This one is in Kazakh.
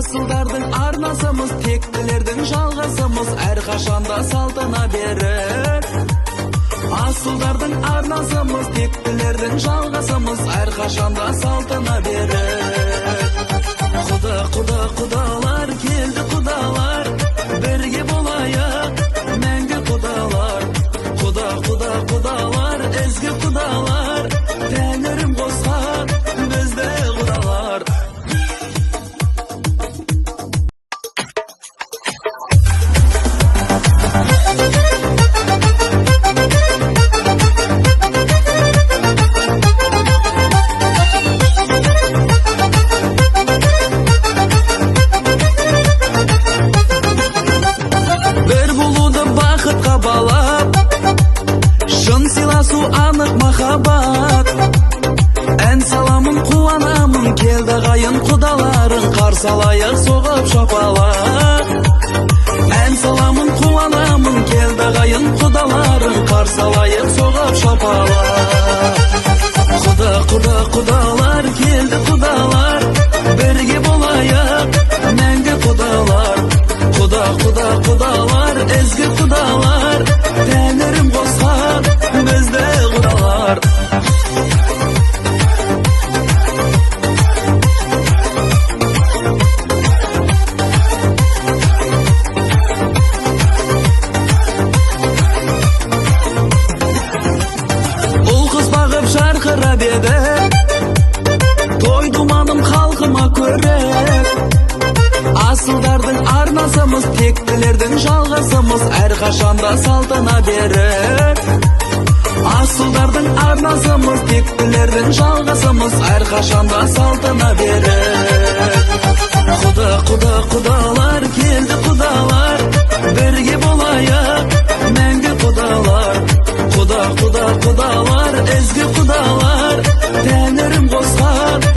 Asıldардың арнасымыз, тектілердің жалғасымыз, әрқашанда салтына берер. Асылдардың арнасымыз, тектілердің жалғасымыз, әрқашанда салтына берер. Құдалар келді, құдалар, бірге болайық, мәңгі құдалар. Құдалар, ізгі құдалар, тәңірім қосқан бізді құдалар. Анық махаббат, ән саламын, қуанамын, келді қайын құдаларын, қарсалайық соғып шапалақ. Ән саламын, қуанамын, келді қайын құдаларын, қарсалайық соғып шапалақ. Құдалар келді, құдалар, бірге болайық, мәңгі құдалар. Құдалар, ізгі құдалар, тәңірім қосқан бізді құдалар. Ұл қыз бағып жарқырап еді, той думаным халқыма көріп. Асылдардың арнасымыз, тектілердің жалғасымыз, әрқашанда салтына берер. Асылдардың арнасымыз, тектілердің жалғасымыз, әрқашанда салтына берер. Құдалар келді, құдалар,